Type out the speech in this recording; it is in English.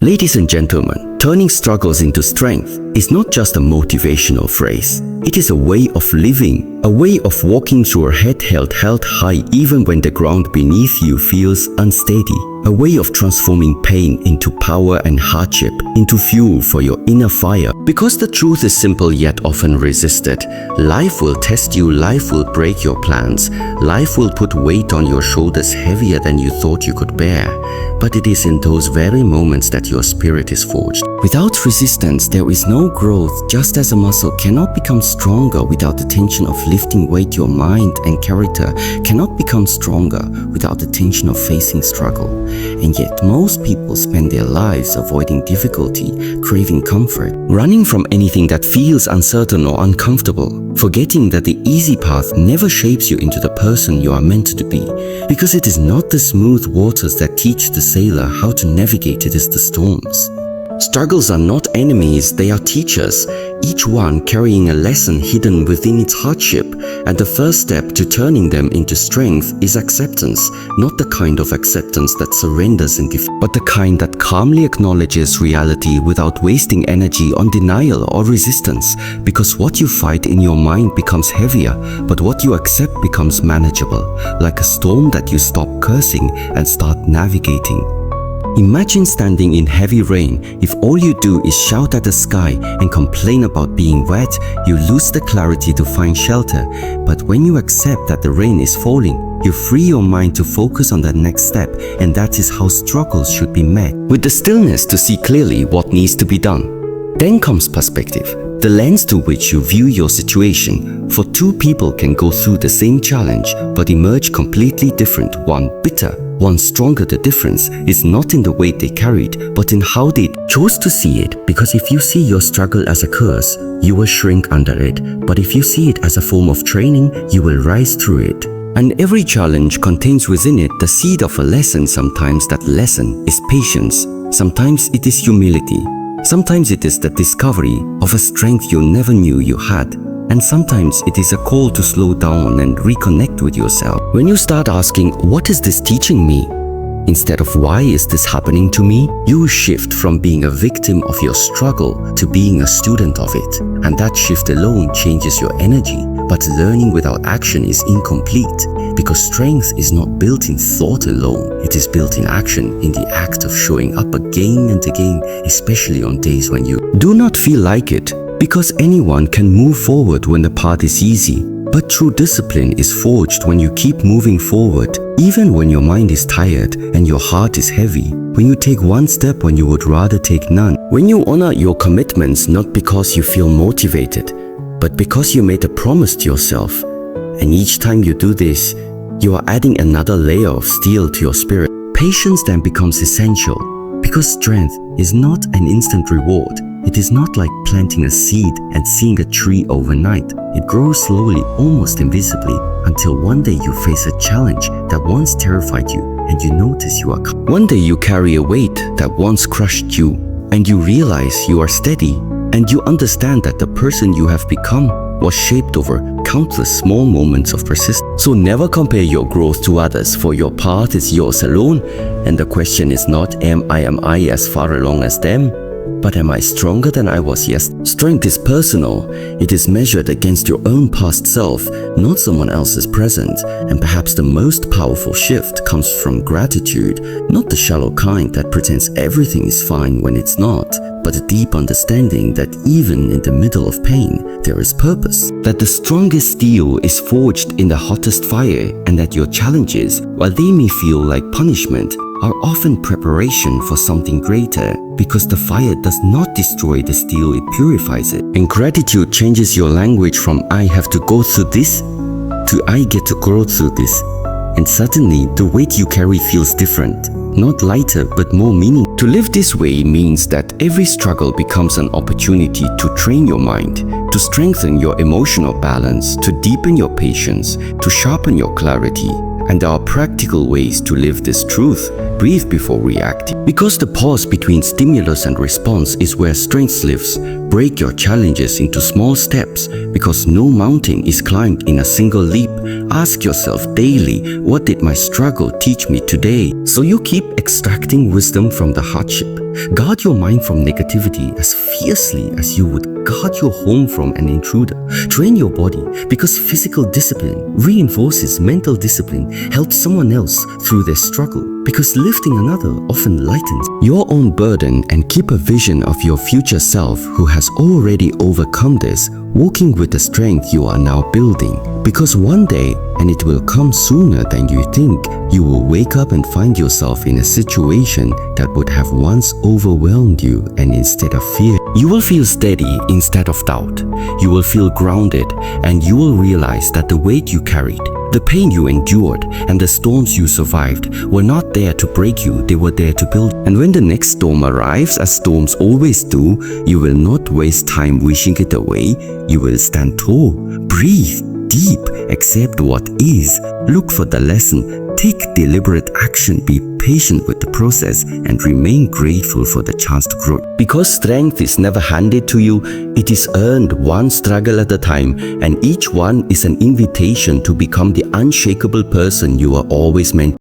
Ladies and gentlemen, turning struggles into strength is not just a motivational phrase. It is a way of living, a way of walking through a head held high even when the ground beneath you feels unsteady, a way of transforming pain into power and hardship into fuel for your inner fire. Because the truth is simple yet often resisted. Life will test you, life will break your plans, life will put weight on your shoulders heavier than you thought you could bear. But it is in those very moments that your spirit is forged. Without resistance, there is no growth, just as a muscle cannot become stronger without the tension of lifting weight. Your mind and character cannot become stronger without the tension of facing struggle. And yet, most people spend their lives avoiding difficulty, craving comfort, running from anything that feels uncertain or uncomfortable, forgetting that the easy path never shapes you into the person you are meant to be, because it is not the smooth waters that teach the sailor how to navigate it is the storms. Struggles are not enemies, they are teachers, each one carrying a lesson hidden within its hardship, and the first step to turning them into strength is acceptance, not the kind of acceptance that surrenders in defeat, but the kind that calmly acknowledges reality without wasting energy on denial or resistance, because what you fight in your mind becomes heavier, but what you accept becomes manageable, like a storm that you stop cursing and start navigating. Imagine standing in heavy rain. If all you do is shout at the sky and complain about being wet, you lose the clarity to find shelter. But when you accept that the rain is falling, you free your mind to focus on the next step, and that is how struggles should be met, with the stillness to see clearly what needs to be done. Then comes perspective, the lens to which you view your situation. For two people can go through the same challenge but emerge completely different, one bitter, one stronger. The difference is not in the weight they carried, but in how they chose to see it. Because if you see your struggle as a curse, you will shrink under it. But if you see it as a form of training, you will rise through it. And every challenge contains within it the seed of a lesson. Sometimes that lesson is patience. Sometimes it is humility. Sometimes it is the discovery of a strength you never knew you had. And sometimes it is a call to slow down and reconnect with yourself. When you start asking, what is this teaching me? Instead of why is this happening to me? You shift from being a victim of your struggle to being a student of it. And that shift alone changes your energy. But learning without action is incomplete, because strength is not built in thought alone. It is built in action, in the act of showing up again and again, especially on days when you do not feel like it. Because anyone can move forward when the path is easy, but true discipline is forged when you keep moving forward, even when your mind is tired and your heart is heavy, when you take one step when you would rather take none, when you honor your commitments not because you feel motivated, but because you made a promise to yourself. And each time you do this, you are adding another layer of steel to your spirit. Patience then becomes essential, because strength is not an instant reward. It is not like planting a seed and seeing a tree overnight. It grows slowly, almost invisibly, until one day you face a challenge that once terrified you and you notice you are calm. One day you carry a weight that once crushed you and you realize you are steady, and you understand that the person you have become was shaped over countless small moments of persistence. So never compare your growth to others, for your path is yours alone, and the question is not am I as far along as them, but am I stronger than I was yesterday? Strength is personal. It is measured against your own past self, not someone else's present. And perhaps the most powerful shift comes from gratitude, not the shallow kind that pretends everything is fine when it's not, but a deep understanding that even in the middle of pain, there is purpose. That the strongest steel is forged in the hottest fire, and that your challenges, while they may feel like punishment, are often preparation for something greater, because the fire does not destroy the steel, it purifies it. And gratitude changes your language from I have to go through this to I get to grow through this. And suddenly the weight you carry feels different, not lighter but more meaningful. To live this way means that every struggle becomes an opportunity to train your mind, to strengthen your emotional balance, to deepen your patience, to sharpen your clarity. And there are practical ways to live this truth. Breathe before reacting. Because the pause between stimulus and response is where strength lives. Break your challenges into small steps, because no mountain is climbed in a single leap. Ask yourself daily, what did my struggle teach me today? So you keep extracting wisdom from the hardship. Guard your mind from negativity as fiercely as you would guard your home from an intruder. Train your body because physical discipline reinforces mental discipline, helps someone else through their struggle because lifting another often lightens your own burden, and keep a vision of your future self who has already overcome this, walking with the strength you are now building. Because one day, and it will come sooner than you think, you will wake up and find yourself in a situation that would have once overwhelmed you, and instead of fear, you will feel steady instead of doubt. You will feel grounded, and you will realize that the weight you carried, the pain you endured, and the storms you survived were not there to break you, they were there to build. And when the next storm arrives, as storms always do, you will not waste time wishing it away. You will stand tall, breathe deep, accept what is, look for the lesson, take deliberate action, be patient with the process, and remain grateful for the chance to grow. Because strength is never handed to you, it is earned one struggle at a time, and each one is an invitation to become the unshakable person you are always meant